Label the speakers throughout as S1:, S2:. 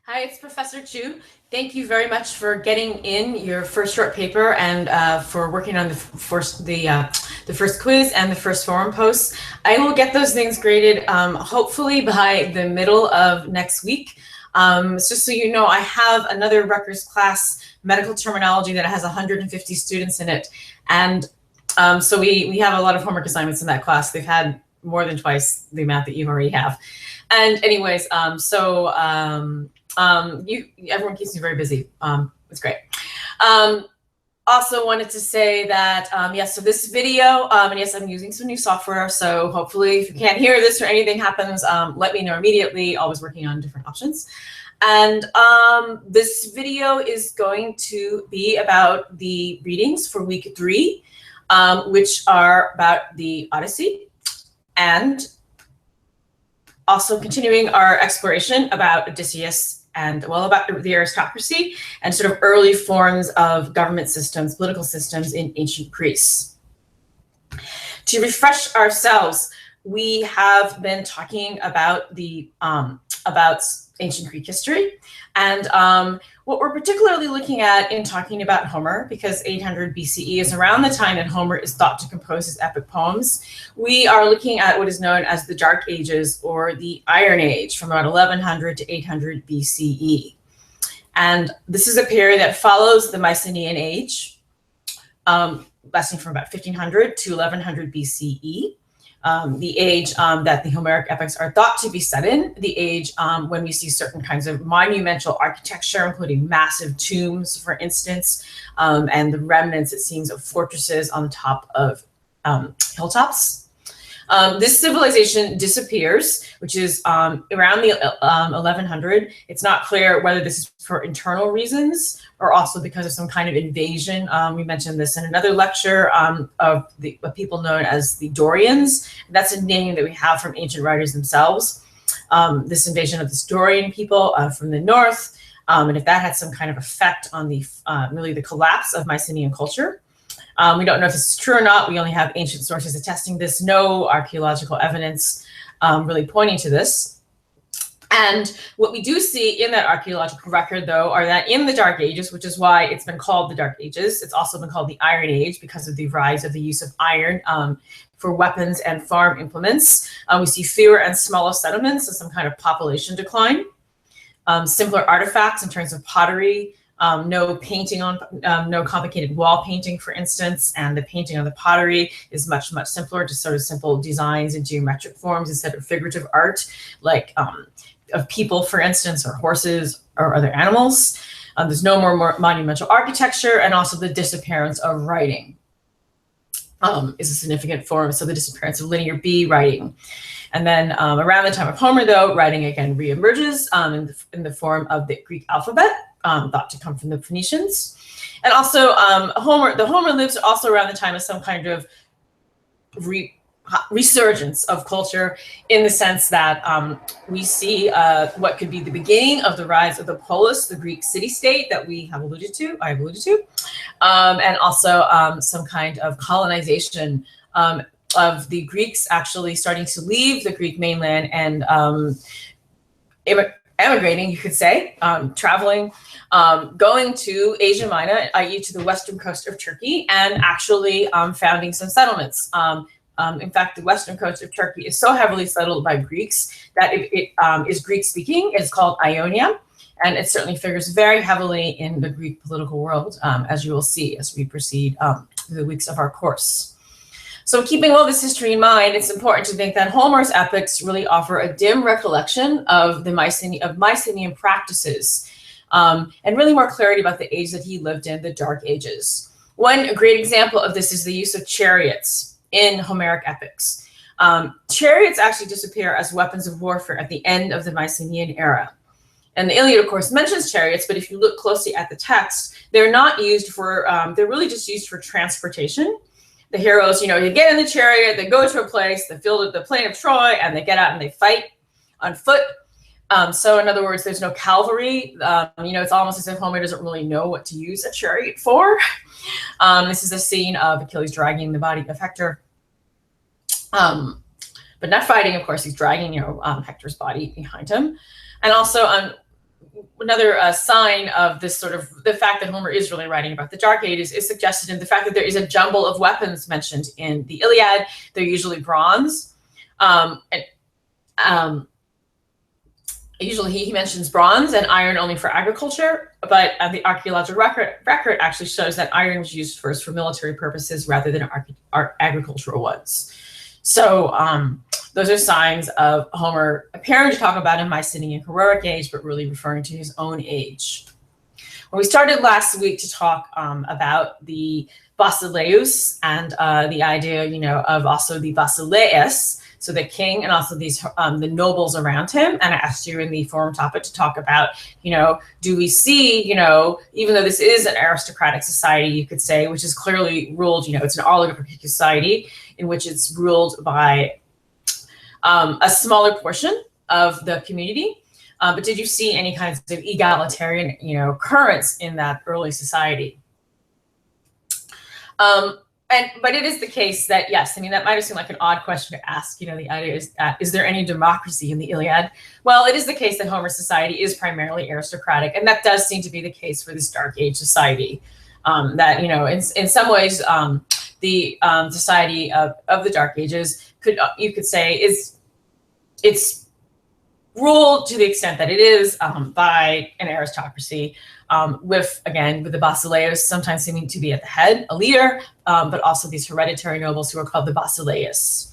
S1: Hi, it's Professor Chu. Thank you very much for getting in your first short paper and for working on the first quiz and the first forum post. I will get those things graded hopefully by the middle of next week. Just so you know, I have another Rutgers class, medical terminology, that has 150 students in it. And so we have a lot of homework assignments in that class. They've had more than twice the amount that you already have. And anyways, everyone keeps me very busy. It's great. Also wanted to say that, yes, so this video, and yes, I'm using some new software. So hopefully if you can't hear this or anything happens, let me know immediately. Always working on different options. And this video is going to be about the readings for week 3, which are about the Odyssey, and also continuing our exploration about Odysseus and, well, about the aristocracy and sort of early forms of government systems, political systems in ancient Greece. To refresh ourselves, we have been talking about the about ancient Greek history, and what we're particularly looking at in talking about Homer, because 800 BCE is around the time that Homer is thought to compose his epic poems, we are looking at what is known as the Dark Ages, or the Iron Age, from about 1100 to 800 BCE. And this is a period that follows the Mycenaean Age, lasting from about 1500 to 1100 BCE. The age that the Homeric epics are thought to be set in, the age when we see certain kinds of monumental architecture, including massive tombs, for instance, and the remnants, it seems, of fortresses on top of hilltops. This civilization disappears, which is around the 1100. It's not clear whether this is for internal reasons or also because of some kind of invasion. We mentioned this in another lecture of people known as the Dorians. That's a name that we have from ancient writers themselves. This invasion of the Dorian people from the north, and if that had some kind of effect on the really the collapse of Mycenaean culture. We don't know if this is true or not. We only have ancient sources attesting this, no archaeological evidence really pointing to this. And what we do see in that archaeological record, though, are that in the Dark Ages, which is why it's been called the Dark Ages, it's also been called the Iron Age because of the rise of the use of iron for weapons and farm implements. We see fewer and smaller settlements and some kind of population decline. Simpler artifacts in terms of pottery, no painting on, no complicated wall painting, for instance, and the painting on the pottery is much, much simpler, just sort of simple designs in geometric forms instead of figurative art, like of people, for instance, or horses or other animals. There's no more monumental architecture, and also the disappearance of writing is a significant form. So the disappearance of linear B writing. And then around the time of Homer, though, writing again reemerges in the form of the Greek alphabet, thought to come from the Phoenicians. And also Homer lives also around the time of some kind of resurgence of culture, in the sense that we see what could be the beginning of the rise of the polis, the Greek city-state that I have alluded to, and also some kind of colonization of the Greeks actually starting to leave the Greek mainland and emigrating, you could say, traveling, going to Asia Minor, i.e. to the western coast of Turkey, and actually founding some settlements. In fact, the western coast of Turkey is so heavily settled by Greeks that it is Greek-speaking. It's called Ionia, and it certainly figures very heavily in the Greek political world, as you will see as we proceed through the weeks of our course. So keeping all this history in mind, it's important to think that Homer's epics really offer a dim recollection of the Mycenaean practices, and really more clarity about the age that he lived in, the Dark Ages. One great example of this is the use of chariots in Homeric epics. Chariots actually disappear as weapons of warfare at the end of the Mycenaean era. And the Iliad, of course, mentions chariots, but if you look closely at the text, they're not used for, they're really just used for transportation. The heroes, you know, they get in the chariot, they go to a place, the plain of Troy, and they get out and they fight on foot. So in other words, there's no cavalry. You know, it's almost as if Homer doesn't really know what to use a chariot for. This is a scene of Achilles dragging the body of Hector. But not fighting, of course, he's dragging, Hector's body behind him. And also another sign of this sort of the fact that Homer is really writing about the Dark Ages is suggested in the fact that there is a jumble of weapons mentioned in the Iliad. They're usually bronze. Usually he mentions bronze and iron only for agriculture, but the archaeological record actually shows that iron was used first for military purposes rather than agricultural ones. So those are signs of Homer appearing to talk about a Mycenaean heroic age, but really referring to his own age. When we started last week to talk about the basileus and the idea, of also the basileus, so the king and also these the nobles around him. And I asked you in the forum topic to talk about, do we see, even though this is an aristocratic society, you could say, which is clearly ruled, it's an oligarchic society in which it's ruled by a smaller portion of the community. But did you see any kinds of egalitarian, currents in that early society? But it is the case that, yes, that might have seemed like an odd question to ask. The idea is that, is there any democracy in the Iliad? Well, it is the case that Homer's society is primarily aristocratic, and that does seem to be the case for this Dark Age society. That, in some ways, the society of the Dark Ages you could say it's ruled to the extent that it is by an aristocracy, with the basileus sometimes seeming to be at the head, a leader, but also these hereditary nobles who are called the basileus.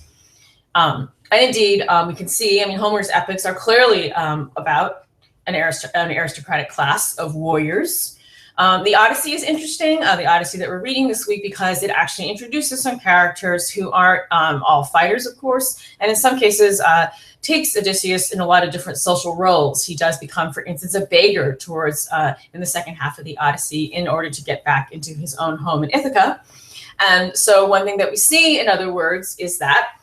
S1: And indeed, we can see, Homer's epics are clearly about an aristocratic class of warriors. The Odyssey is interesting, the Odyssey that we're reading this week, because it actually introduces some characters who aren't all fighters, of course, and in some cases takes Odysseus in a lot of different social roles. He does become, for instance, a beggar towards in the second half of the Odyssey in order to get back into his own home in Ithaca. And so one thing that we see, in other words, is that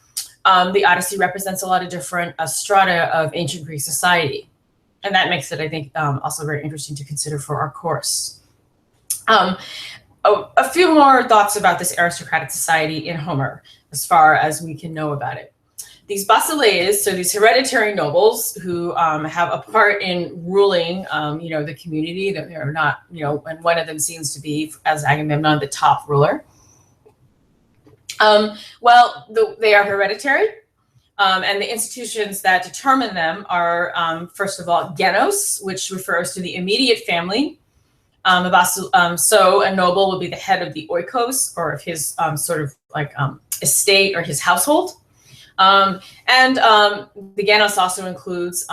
S1: the Odyssey represents a lot of different strata of ancient Greek society. And that makes it, I think, also very interesting to consider for our course. A few more thoughts about this aristocratic society in Homer, as far as we can know about it. These basilees, so these hereditary nobles who have a part in ruling, the community, that they're not, and one of them seems to be, as Agamemnon, the top ruler. They are hereditary, and the institutions that determine them are, first of all, genos, which refers to the immediate family. So a noble will be the head of the oikos, or of his estate or his household. The genos also includes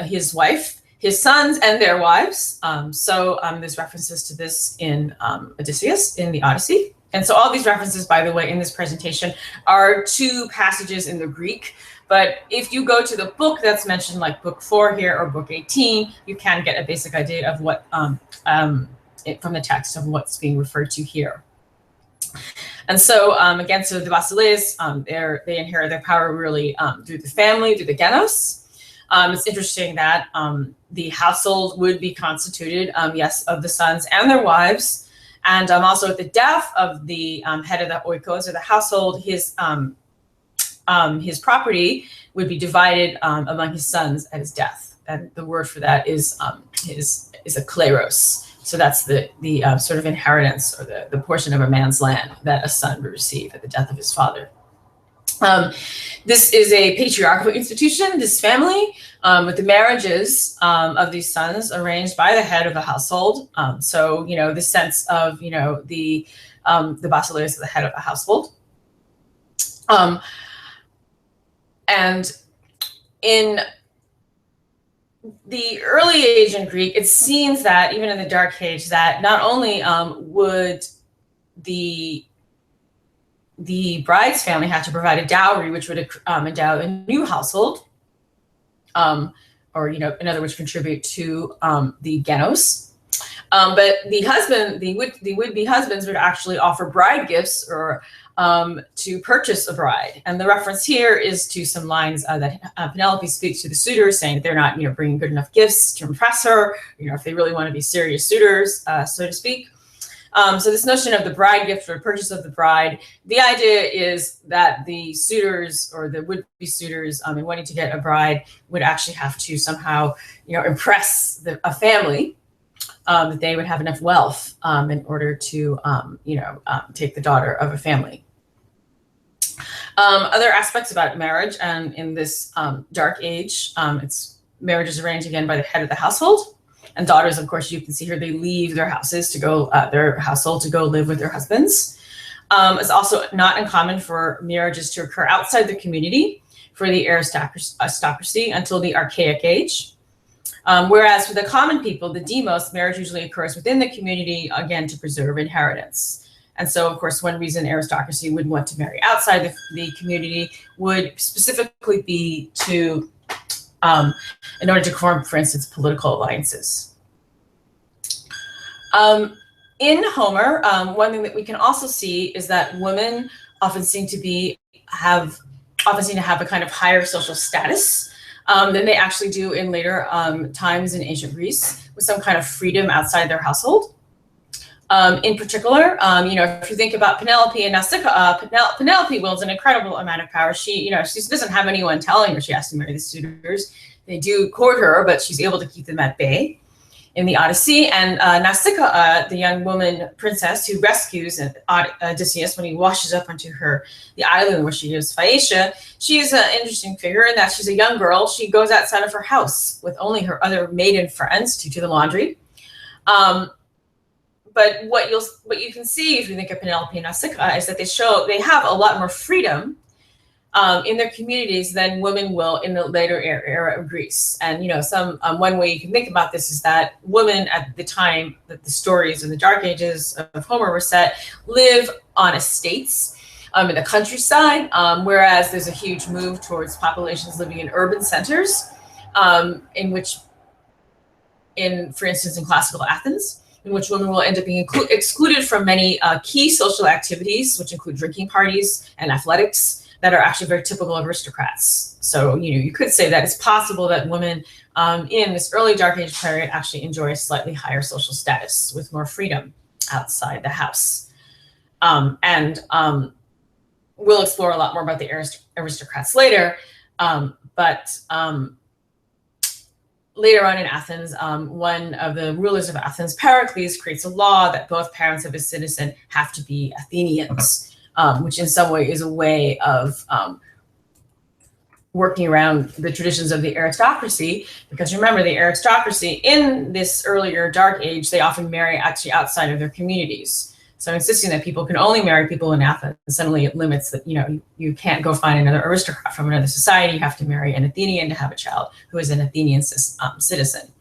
S1: his wife, his sons, and their wives. There's references to this in Odysseus, in the Odyssey. And so all these references, by the way, in this presentation are to passages in the Greek. But if you go to the book that's mentioned, like book 4 here or book 18, you can get a basic idea of what, from the text, of what's being referred to here. And so, again, so the basileus, they inherit their power really through the family, through the genos. It's interesting that the household would be constituted, yes, of the sons and their wives. And also at the death of the head of the oikos, or the household, his property would be divided among his sons at his death. And the word for that is a kleros. So that's the sort of inheritance, or the portion of a man's land that a son would receive at the death of his father. This is a patriarchal institution, this family, with the marriages of these sons arranged by the head of the household. So, the sense of, the basileus is the head of a household. And in the early age in Greek, it seems that even in the Dark Age, that not only would the bride's family have to provide a dowry, which would endow a new household, or in other words, contribute to the genos. But the would-be husbands would actually offer bride gifts, or to purchase a bride. And the reference here is to some lines that Penelope speaks to the suitors, saying that they're not, bringing good enough gifts to impress her, if they really want to be serious suitors, so to speak. So this notion of the bride gift or purchase of the bride, the idea is that the suitors or the would-be suitors in wanting to get a bride would actually have to somehow, impress a family, that they would have enough wealth in order to, take the daughter of a family. Other aspects about marriage, and in this dark age, marriage is arranged again by the head of the household. And daughters, of course, you can see here, they leave their houses to go, their household to go live with their husbands. It's also not uncommon for marriages to occur outside the community for the aristocracy until the Archaic Age. Whereas for the common people, the demos, marriage usually occurs within the community, again, to preserve inheritance. And so, of course, one reason aristocracy would want to marry outside the community would specifically be to in order to form, for instance, political alliances. In Homer, one thing that we can also see is that women often seem to have a kind of higher social status than they actually do in later times in ancient Greece, with some kind of freedom outside their household. In particular, if you think about Penelope and Nausicaa, Penelope wields an incredible amount of power. She doesn't have anyone telling her she has to marry the suitors. They do court her, but she's able to keep them at bay in the Odyssey. And Nausicaa, the young woman princess who rescues Odysseus when he washes up onto the island where she is, Phaeacia, she's an interesting figure in that she's a young girl. She goes outside of her house with only her other maiden friends to do the laundry. But what you can see if you think of Penelope and Nausicaa is that they have a lot more freedom in their communities than women will in the later era of Greece. And one way you can think about this is that women at the time that the stories in the Dark Ages of Homer were set live on estates in the countryside, whereas there's a huge move towards populations living in urban centers, for instance, in classical Athens, in which women will end up being excluded from many key social activities, which include drinking parties and athletics that are actually very typical of aristocrats. So, you could say that it's possible that women in this early Dark Age period actually enjoy a slightly higher social status with more freedom outside the house. We'll explore a lot more about the aristocrats later, but later on in Athens, one of the rulers of Athens, Pericles, creates a law that both parents of a citizen have to be Athenians, which in some way is a way of working around the traditions of the aristocracy. Because remember, the aristocracy in this earlier Dark Age, they often marry actually outside of their communities. So insisting that people can only marry people in Athens, suddenly it limits that, you can't go find another aristocrat from another society. You have to marry an Athenian to have a child who is an Athenian citizen.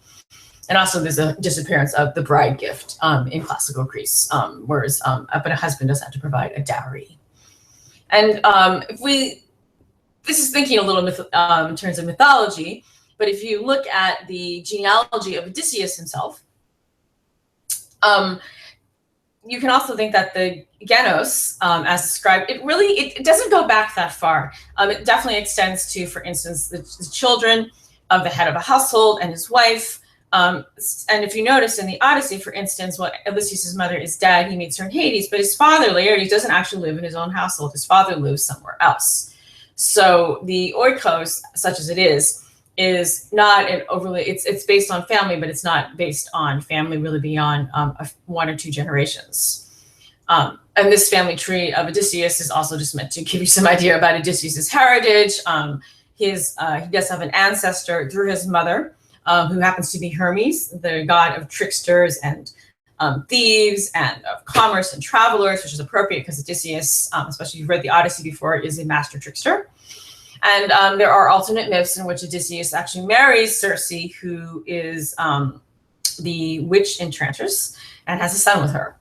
S1: And also there's a disappearance of the bride gift in classical Greece, but a husband does have to provide a dowry. And this is thinking a little in terms of mythology, but if you look at the genealogy of Odysseus himself, you can also think that the genos, as described, it doesn't go back that far. It definitely extends to, for instance, the children of the head of a household and his wife. And if you notice in the Odyssey, for instance, when Odysseus' mother is dead, he meets her in Hades, but his father, Laertes, doesn't actually live in his own household. His father lives somewhere else. So the oikos, such as it is not an overly, it's based on family, but it's not based on family really beyond one or two generations. And this family tree of Odysseus is also just meant to give you some idea about Odysseus' heritage. He does have an ancestor through his mother, who happens to be Hermes, the god of tricksters and thieves and of commerce and travelers, which is appropriate because Odysseus, especially if you've read the Odyssey before, is a master trickster. And there are alternate myths in which Odysseus actually marries Circe, who is the witch enchantress, and has a son with her.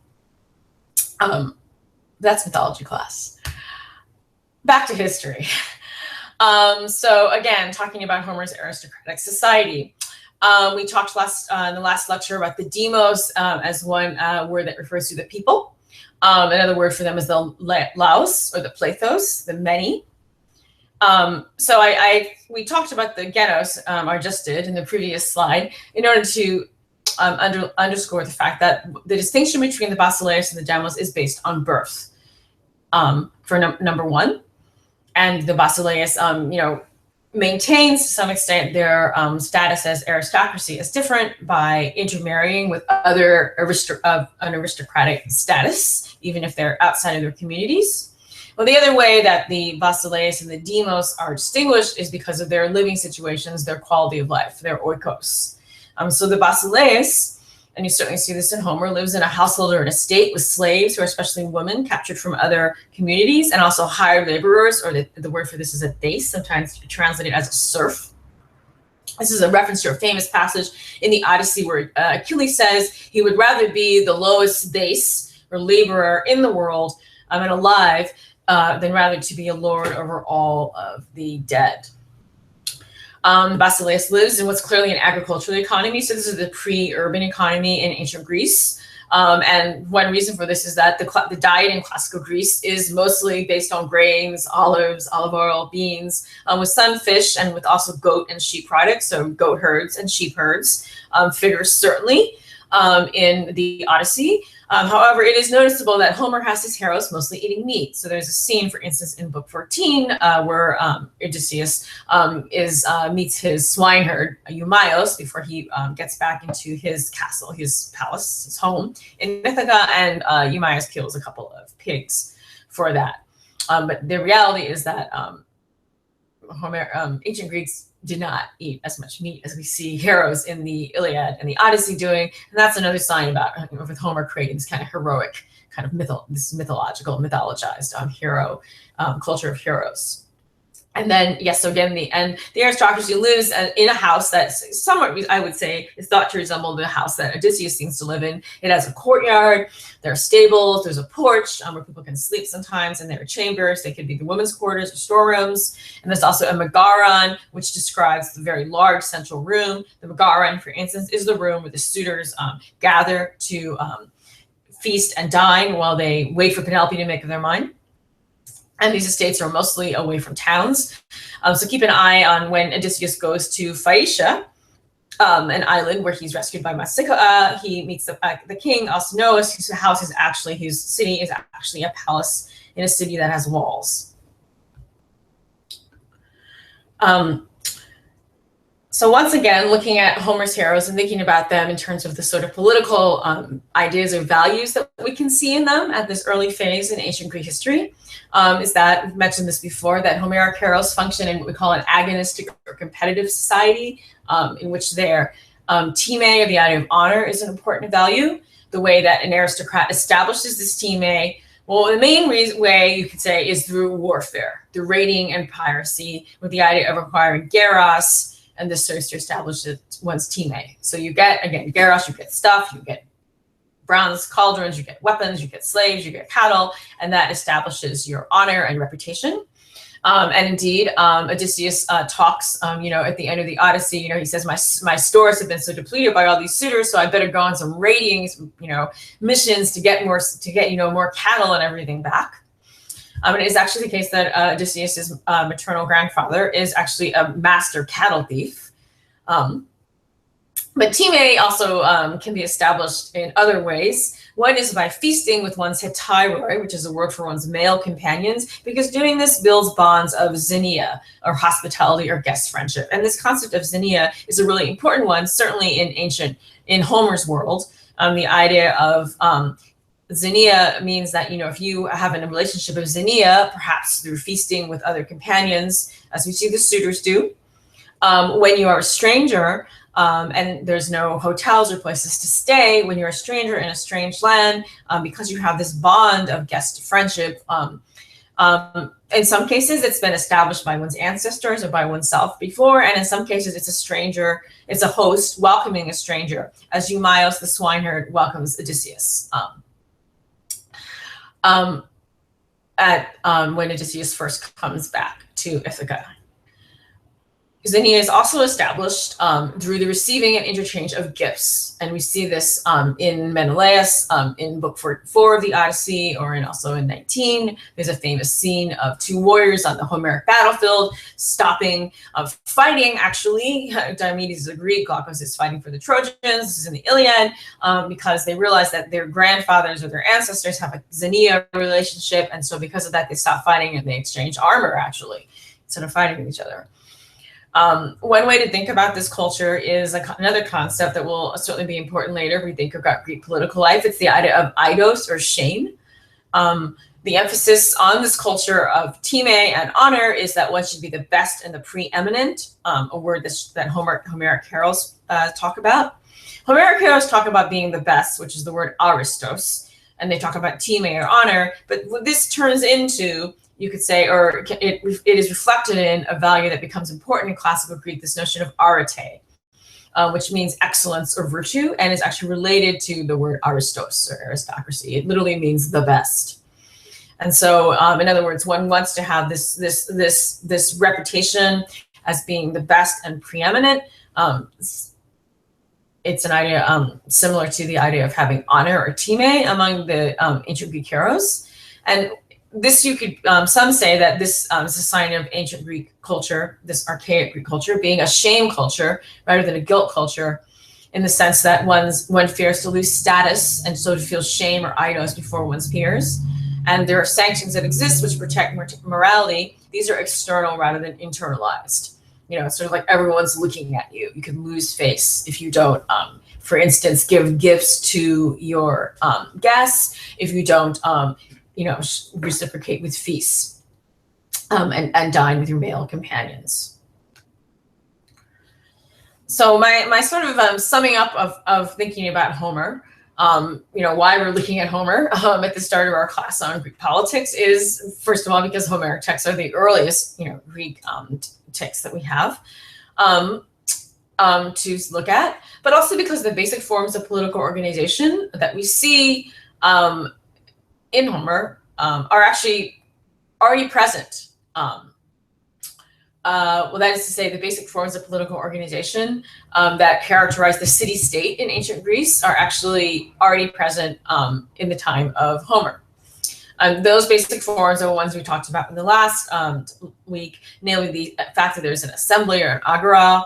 S1: That's mythology class. Back to history. So again, talking about Homer's aristocratic society. We talked in the last lecture about the demos as one word that refers to the people. Another word for them is the laos, or the plethos, the many. We talked about the genos, I just did in the previous slide, in order to underscore the fact that the distinction between the basileus and the demos is based on birth, for number one. And the basileus, maintains to some extent their status as aristocracy as different by intermarrying with other an aristocratic status, even if they're outside of their communities. Well, the other way that the basileus and the demos are distinguished is because of their living situations, their quality of life, their oikos. So the basileus, and you certainly see this in Homer, lives in a household or an estate with slaves, who are especially women captured from other communities, and also hired laborers, or the word for this is a deis, sometimes translated as a serf. This is a reference to a famous passage in the Odyssey where Achilles says he would rather be the lowest deis, or laborer in the world, and alive, than rather to be a lord over all of the dead. Basileus lives in what's clearly an agricultural economy. So this is the pre-urban economy in ancient Greece. And one reason for this is that the diet in classical Greece is mostly based on grains, olives, olive oil, beans, with some fish, and with also goat and sheep products. So goat herds and sheep herds figures certainly in the Odyssey. However, it is noticeable that Homer has his heroes mostly eating meat. So there's a scene, for instance, in book 14, where Odysseus meets his swineherd, Eumaeus, before he gets back into his castle, his palace, his home in Ithaca, and Eumaeus kills a couple of pigs for that. But the reality is that ancient Greeks did not eat as much meat as we see heroes in the Iliad and the Odyssey doing, and that's another sign about with Homer creating this kind of heroic, kind of mythologized hero culture of heroes. And then, yes, so again, the aristocracy lives in a house that's somewhat, I would say, is thought to resemble the house that Odysseus seems to live in. It has a courtyard, there are stables, there's a porch where people can sleep sometimes, and there are chambers. They could be the women's quarters or storerooms. And there's also a megaron, which describes the very large central room. The megaron, for instance, is the room where the suitors gather to feast and dine while they wait for Penelope to make up their mind. And these estates are mostly away from towns. So keep an eye on when Odysseus goes to Phaeacia, an island where he's rescued by Nausicaa. He meets the king, Alcinous, whose city is actually a palace in a city that has walls. So once again, looking at Homer's heroes and thinking about them in terms of the sort of political ideas or values that we can see in them at this early phase in ancient Greek history, is that, we've mentioned this before, that Homeric heroes function in what we call an agonistic or competitive society, in which their time, or the idea of honor, is an important value. The way that an aristocrat establishes this time, well, the main way you could say is through warfare, through raiding and piracy, with the idea of acquiring geros, and this serves to establish one's time. So you get, again, geros, you get stuff, you get bronze cauldrons, you get weapons, you get slaves, you get cattle, and that establishes your honor and reputation. And indeed, Odysseus talks, at the end of the Odyssey, he says, my stores have been so depleted by all these suitors, so I better go on some raiding, missions to get more cattle and everything back. It is actually the case that Odysseus's maternal grandfather is actually a master cattle thief. But time also can be established in other ways. One is by feasting with one's hetairoi, which is a word for one's male companions, because doing this builds bonds of xenia, or hospitality or guest friendship. And this concept of xenia is a really important one, certainly in Homer's world. The idea of xenia means that, if you have a relationship of xenia, perhaps through feasting with other companions, as we see the suitors do, when you are a stranger, and there's no hotels or places to stay, when you're a stranger in a strange land, because you have this bond of guest friendship, in some cases it's been established by one's ancestors or by oneself before, and in some cases it's a host welcoming a stranger, as Eumaeus the swineherd welcomes Odysseus. When Odysseus first comes back to Ithaca. Xenia is also established through the receiving and interchange of gifts. And we see this in Menelaus, in book 44 of the Odyssey, or also in 19. There's a famous scene of two warriors on the Homeric battlefield, stopping, fighting, actually. Diomedes is a Greek, Glaucus is fighting for the Trojans. This is in the Iliad, because they realize that their grandfathers or their ancestors have a Xenia relationship. And so because of that, they stop fighting and they exchange armor, actually, instead of fighting with each other. One way to think about this culture is another concept that will certainly be important later if we think about Greek political life. It's the idea of eidos, or shame. The emphasis on this culture of time and honor is that one should be the best and the preeminent, a word that Homeric heroes talk about. Homeric heroes talk about being the best, which is the word aristos, and they talk about time or honor, but what this turns into, you could say, or it is reflected in a value that becomes important in classical Greek, this notion of arete, which means excellence or virtue, and is actually related to the word aristos, or aristocracy. It literally means the best. And so, in other words, one wants to have this reputation as being the best and preeminent. It's an idea similar to the idea of having honor or time among the ancient Greek heroes. And this, you could, some say that this is a sign of ancient Greek culture, this archaic Greek culture, being a shame culture rather than a guilt culture, in the sense that one fears to lose status and so to feel shame or eidos before one's peers. And there are sanctions that exist which protect morality. These are external rather than internalized. You know, it's sort of like everyone's looking at you. You can lose face if you don't, for instance, give gifts to your guests, if you don't, reciprocate with feasts, and dine with your male companions. So my sort of summing up of thinking about Homer, why we're looking at Homer at the start of our class on Greek politics is, first of all, because Homeric texts are the earliest, Greek texts that we have to look at, but also because the basic forms of political organization that we see in Homer are actually already present. That is to say, the basic forms of political organization that characterize the city-state in ancient Greece are actually already present in the time of Homer. Those basic forms are the ones we talked about in the last week, namely the fact that there's an assembly or an agora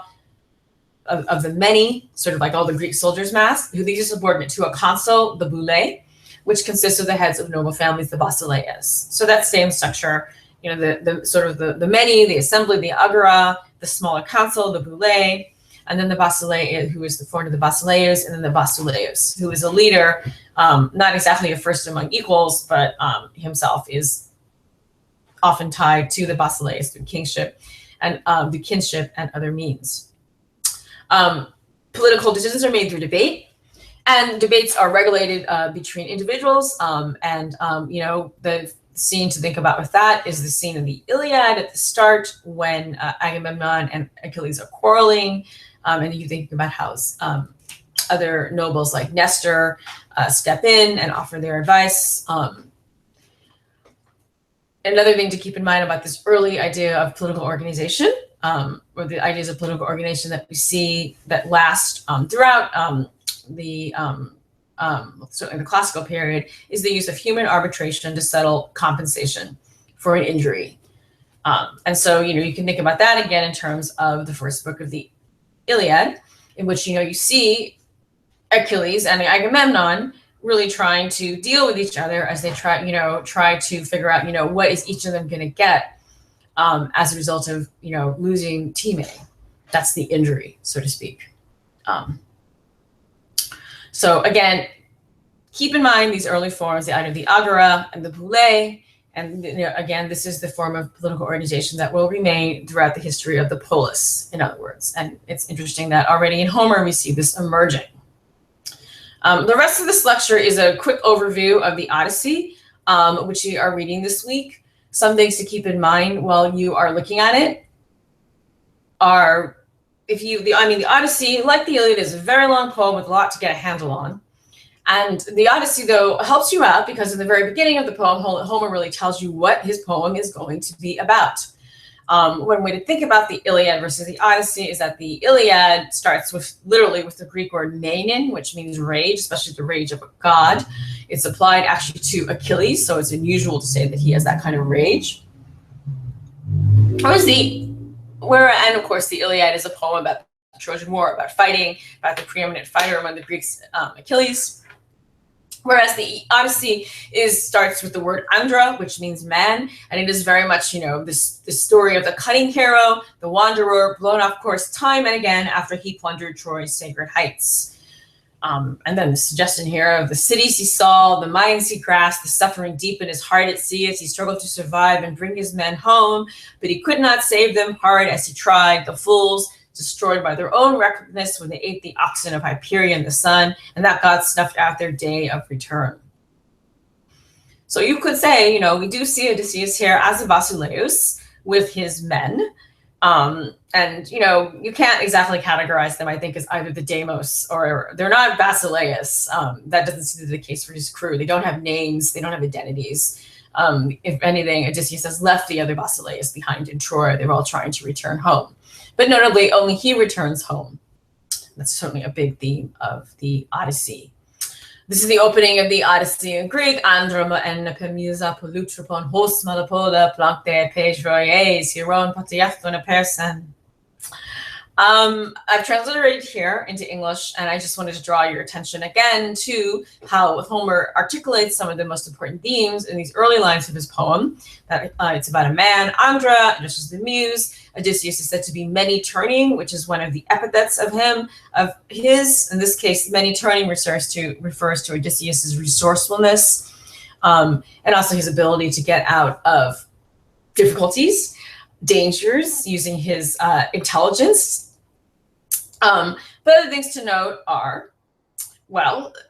S1: of the many, sort of like all the Greek soldiers' mass, who these are subordinate to a consul, the boule, which consists of the heads of noble families, the basilees. So that same structure, the many, the assembly, the agora, the smaller council, the boule, and then the basileus, who is the form of the basileus, and then the basileus, who is a leader, not exactly a first among equals, but himself is often tied to the basileus through kingship and the kinship and other means. Political decisions are made through debate. And debates are regulated between individuals, the scene to think about with that is the scene in the Iliad at the start when Agamemnon and Achilles are quarreling, and you think about how other nobles like Nestor step in and offer their advice. Another thing to keep in mind about this early idea of political organization, or the ideas of political organization that we see that last throughout certainly the classical period, is the use of human arbitration to settle compensation for an injury. And so, you can think about that again in terms of the first book of the Iliad, in which, you see Achilles and Agamemnon really trying to deal with each other as they try to figure out, what is each of them going to get as a result of, losing time. That's the injury, so to speak. So again, keep in mind these early forms, the idea of the agora and the boule, and again, this is the form of political organization that will remain throughout the history of the polis, in other words. And it's interesting that already in Homer we see this emerging. The rest of this lecture is a quick overview of the Odyssey, which we are reading this week. Some things to keep in mind while you are looking at it are, the Odyssey, like the Iliad, is a very long poem with a lot to get a handle on. And the Odyssey, though, helps you out because in the very beginning of the poem, Homer really tells you what his poem is going to be about. One way to think about the Iliad versus the Odyssey is that the Iliad starts with literally with the Greek word menon, which means rage, especially the rage of a god. It's applied actually to Achilles, so it's unusual to say that he has that kind of rage. And of course the Iliad is a poem about the Trojan War, about fighting, about the preeminent fighter among the Greeks, Achilles. Whereas the Odyssey starts with the word andra, which means man, and it is very much, this story of the cunning hero, the wanderer, blown off course time and again after he plundered Troy's sacred heights. And then the suggestion here of the cities he saw, the mines he grasped, the suffering deep in his heart at sea as he struggled to survive and bring his men home, but he could not save them, hard as he tried, the fools, destroyed by their own recklessness when they ate the oxen of Hyperion the sun, and that god snuffed out their day of return. So you could say, we do see Odysseus here as a basileus with his men. And, you can't exactly categorize them, I think, as either the demos or they're not basileus. That doesn't seem to be the case for his crew. They don't have names. They don't have identities. If anything, Odysseus has left the other basileus behind in Troy. They're all trying to return home. But notably, only he returns home. That's certainly a big theme of the Odyssey. This is the opening of the Odyssey in Greek. Androma en pemisa polutropon hos malapoda plankte pejroies hieron patiathon person. I've transliterated here into English, and I just wanted to draw your attention again to how Homer articulates some of the most important themes in these early lines of his poem. That it's about a man, Andra, just as the muse. Odysseus is said to be many-turning, which is one of the epithets of his. In this case, many-turning refers to Odysseus's resourcefulness, and also his ability to get out of difficulties, dangers, using his intelligence. But other things to note are,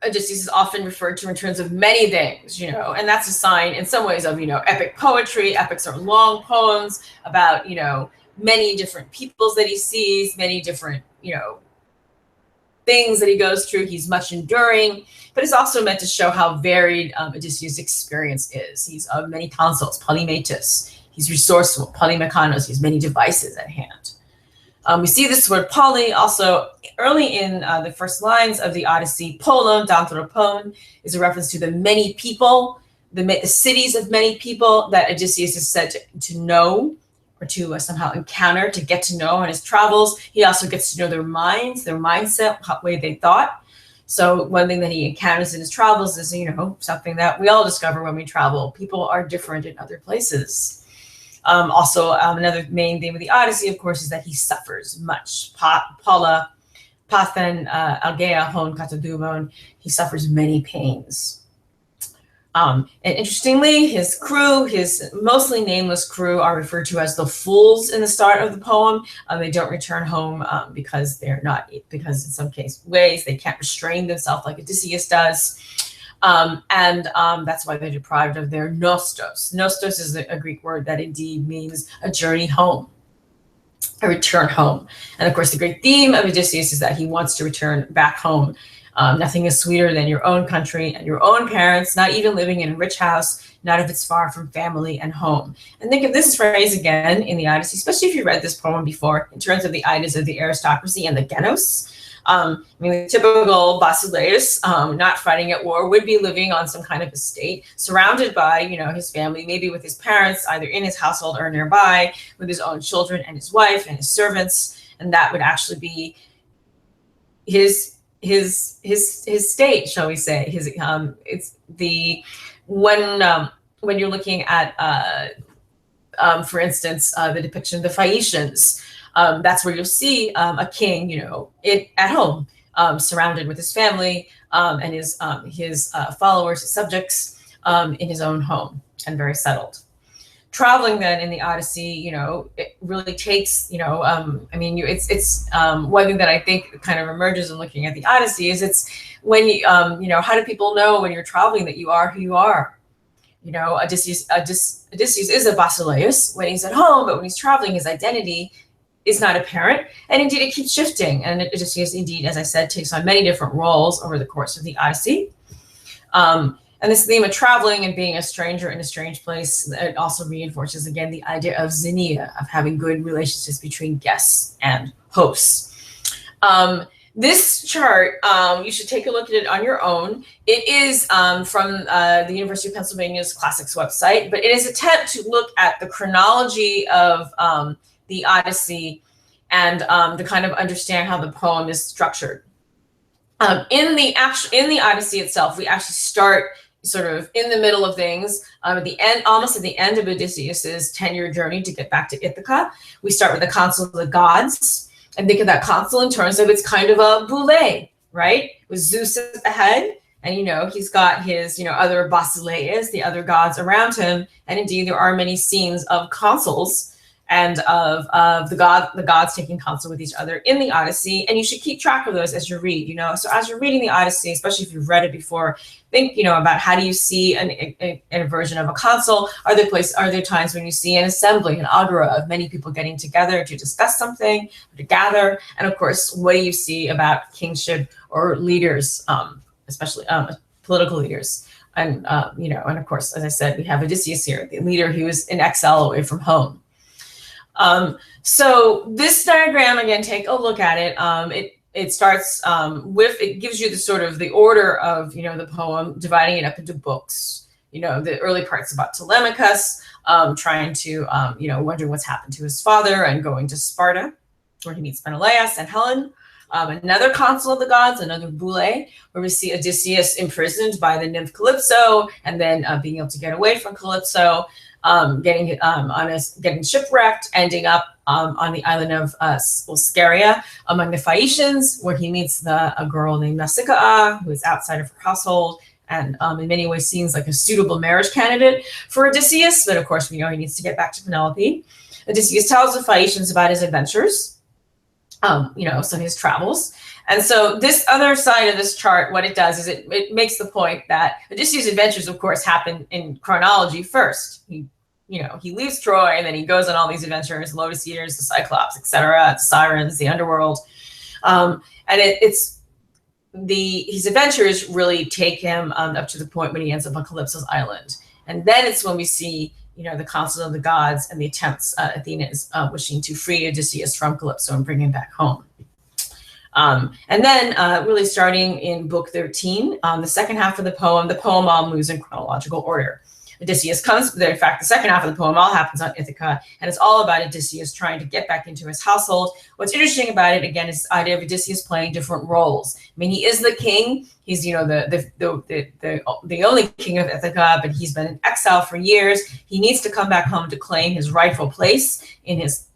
S1: Odysseus is often referred to in terms of many things, and that's a sign in some ways of, epic poetry. Epics are long poems about, many different peoples that he sees, many different, things that he goes through. He's much enduring, but it's also meant to show how varied Odysseus' experience is. He's of many counsels, polymatus. He's resourceful, polymekanos. He has many devices at hand. We see this word poly also early in the first lines of the Odyssey. Polon, danthropon, is a reference to the many people, the cities of many people that Odysseus is said to know or to somehow encounter, to get to know on his travels. He also gets to know their minds, their mindset, what way they thought. So one thing that he encounters in his travels is, something that we all discover when we travel. People are different in other places. Also, another main theme of the Odyssey, of course, is that he suffers much. Paula, pathen, algea, hon, katadumon. He suffers many pains. And interestingly, his crew, his mostly nameless crew, are referred to as the fools in the start of the poem. They don't return home because in some ways they can't restrain themselves like Odysseus does. That's why they're deprived of their nostos. Nostos is a Greek word that indeed means a journey home, a return home. And of course, the great theme of Odysseus is that he wants to return back home. Nothing is sweeter than your own country and your own parents, not even living in a rich house, not if it's far from family and home. And think of this phrase again in the Odyssey, especially if you read this poem before, in terms of the ideas of the aristocracy and the genos. The typical basileus, not fighting at war, would be living on some kind of estate, surrounded by, his family, maybe with his parents, either in his household or nearby, with his own children and his wife and his servants, and that would actually be his state, shall we say? It's the when you're looking at, for instance, the depiction of the Phaeacians. That's where you'll see a king, at home, surrounded with his family and his followers, his subjects, in his own home, and very settled. Traveling then in the Odyssey, it really takes, it's one thing that I think kind of emerges in looking at the Odyssey is it's when how do people know when you're traveling that you are who you are? Odysseus is a basileus when he's at home, but when he's traveling, his identity is not apparent, and indeed it keeps shifting. And Odysseus, indeed, as I said, takes on many different roles over the course of the Odyssey. And this theme of traveling and being a stranger in a strange place, it also reinforces, again, the idea of xenia, of having good relationships between guests and hosts. This chart, you should take a look at it on your own. It is from the University of Pennsylvania's Classics website, but it is an attempt to look at the chronology of the Odyssey and to kind of understand how the poem is structured. In the Odyssey itself, we actually start sort of in the middle of things, at the end, almost at the end of Odysseus's 10-year journey to get back to Ithaca. We start with the Council of the Gods. And think of that council in terms of it's kind of a boule, right? With Zeus at the head, and he's got his other basilees, the other gods around him, and indeed there are many scenes of consuls and of the gods taking counsel with each other in the Odyssey, and you should keep track of those as you read. So as you're reading the Odyssey, especially if you've read it before, think about how do you see a version of a council? Are there times when you see an assembly, an agora of many people getting together to discuss something, to gather? And of course, what do you see about kingship or leaders, especially political leaders? And and of course, as I said, we have Odysseus here, the leader who is in exile away from home. So this diagram, again, take a look at it. It starts with, it gives you the sort of the order of, the poem, dividing it up into books. The early parts about Telemachus, trying to, wondering what's happened to his father and going to Sparta, where he meets Menelaus and Helen. Another council of the gods, another boule, where we see Odysseus imprisoned by the nymph Calypso, and then being able to get away from Calypso. Getting shipwrecked, ending up on the island of Scheria among the Phaeacians, where he meets a girl named Nausicaa, who is outside of her household, and in many ways seems like a suitable marriage candidate for Odysseus. But of course, we know he needs to get back to Penelope. Odysseus tells the Phaeacians about his adventures, so his travels. And so this other side of this chart, what it does is it makes the point that Odysseus' adventures, of course, happen in chronology first. He leaves Troy, and then he goes on all these adventures, Lotus Eaters, the Cyclops, etc., the Sirens, the underworld. And his adventures really take him up to the point when he ends up on Calypso's island. And then it's when we see, the council of the gods and the attempts, Athena is wishing to free Odysseus from Calypso and bring him back home. And then really starting in book 13, the second half of the poem all moves in chronological order. Odysseus comes, in fact, the second half of the poem all happens on Ithaca, and it's all about Odysseus trying to get back into his household. What's interesting about it, again, is the idea of Odysseus playing different roles. I mean, he is the king. He's, the only king of Ithaca, but he's been in exile for years. He needs to come back home to claim his rightful place in his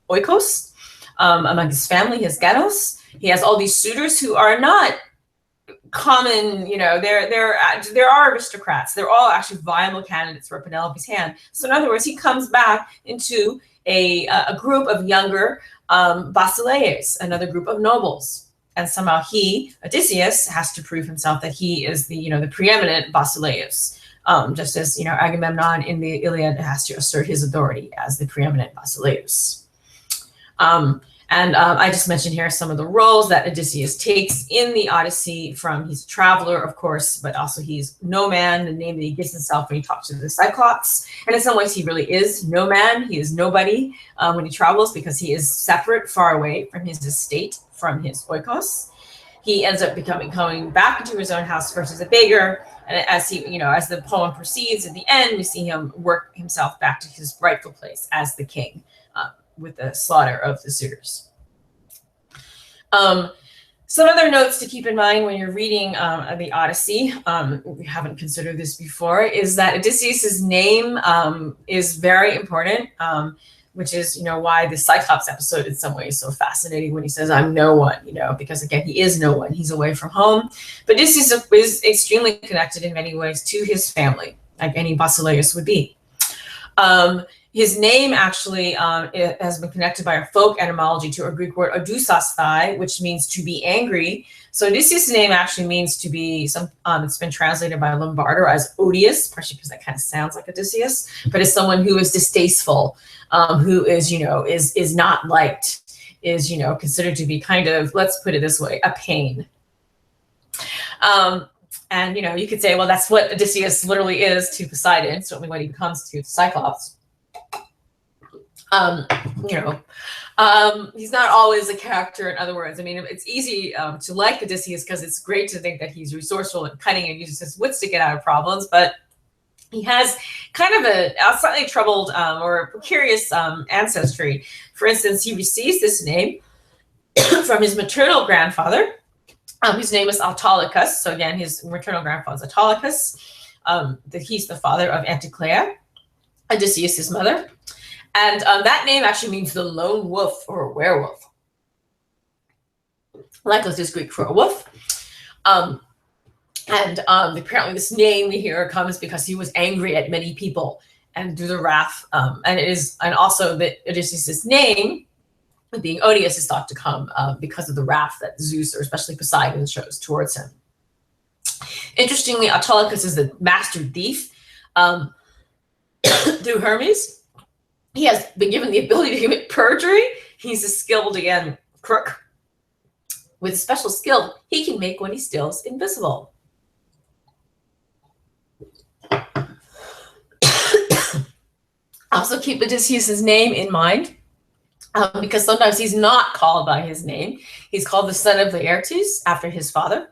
S1: oikos, among his family, his ghettos. He has all these suitors who are not common, there are aristocrats. They're all actually viable candidates for Penelope's hand. So in other words, he comes back into a group of younger basilees, another group of nobles. And somehow Odysseus, has to prove himself that he is the preeminent basileus. Just as, Agamemnon in the Iliad has to assert his authority as the preeminent basileus. And I just mentioned here some of the roles that Odysseus takes in the Odyssey. He's a traveler, of course, but also he's no man, the name that he gives himself when he talks to the Cyclops. And in some ways, he really is no man. He is nobody when he travels, because he is separate, far away from his estate, from his oikos. He ends up coming back into his own house first as a beggar. And as the poem proceeds, at the end, we see him work himself back to his rightful place as the king, with the slaughter of the suitors. Some other notes to keep in mind when you're reading the Odyssey, we haven't considered this before, is that Odysseus's name is very important, which is why the Cyclops episode in some ways is so fascinating when he says, "I'm no one," because again, he is no one. He's away from home. But Odysseus is extremely connected in many ways to his family, like any basileus would be. His name actually it has been connected by a folk etymology to a Greek word odusasthai, which means to be angry. So Odysseus' name actually means to be it's been translated by Lombardo as odious, partially because that kind of sounds like Odysseus, but as someone who is distasteful, who is, is not liked, is, considered to be kind of, let's put it this way, a pain. And, you know, you could say, well, that's what Odysseus literally is to Poseidon, certainly when he becomes to the Cyclops. You know, he's not always a character, in other words. I mean, it's easy to like Odysseus because it's great to think that he's resourceful and cunning and uses his wits to get out of problems, but he has kind of a slightly troubled or precarious ancestry. For instance, he receives this name from his maternal grandfather, whose name is Autolycus. So again, his maternal grandfather is Autolycus. He's the father of Anticlea, Odysseus' mother. And that name actually means the lone wolf or a werewolf. Lycos is Greek for a wolf. Apparently this name we hear comes because he was angry at many people and through the wrath. And also that Odysseus' name, being odious, is thought to come because of the wrath that Zeus, or especially Poseidon, shows towards him. Interestingly, Autolycus is the master thief. Through Hermes, he has been given the ability to commit perjury. He's a skilled, again, crook. With special skill, he can make what he steals invisible. Also keep Odysseus' name in mind, because sometimes he's not called by his name. He's called the son of Laertes, after his father.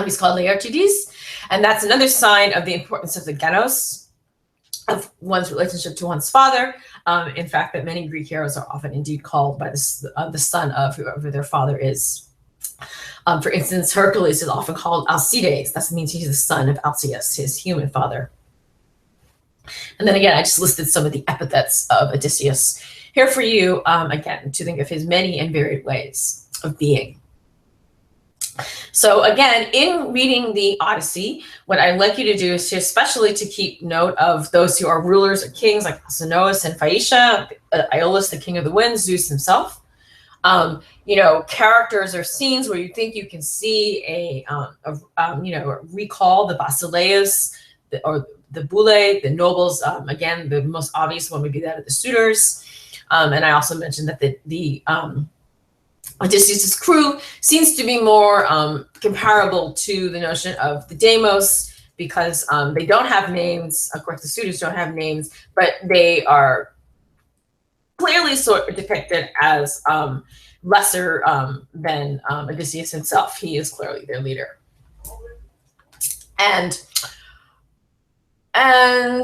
S1: He's called Laertides, and that's another sign of the importance of the genos, of one's relationship to one's father. In fact, that many Greek heroes are often indeed called by the son of whoever their father is. For instance, Hercules is often called Alcides. That means he's the son of Alceus, his human father. And then again, I just listed some of the epithets of Odysseus here for you, again, to think of his many and varied ways of being. So again, in reading the Odyssey, what I'd like you to do is to especially to keep note of those who are rulers or kings like Alcinous and Phaeacia, Aeolus, the king of the winds, Zeus himself. You know, characters or scenes where you think you can see recall the basilees, or the boule, the nobles. Again, the most obvious one would be that of the suitors. And I also mentioned that the Odysseus' crew seems to be more comparable to the notion of the demos, because they don't have names. Of course, the suitors don't have names, but they are clearly sort of depicted as lesser than Odysseus himself. He is clearly their leader. And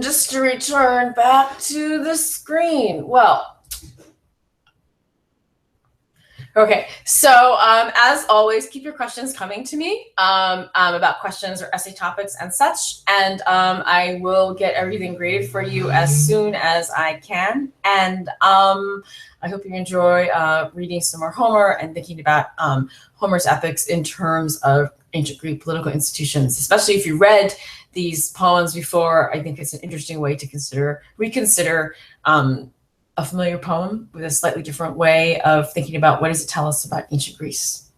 S1: just to return back to the screen, well, okay, so as always, keep your questions coming to me about questions or essay topics and such, and I will get everything graded for you as soon as I can. And I hope you enjoy reading some more Homer and thinking about Homer's epics in terms of ancient Greek political institutions. Especially if you read these poems before, I think it's an interesting way to reconsider a familiar poem with a slightly different way of thinking about what does it tell us about ancient Greece.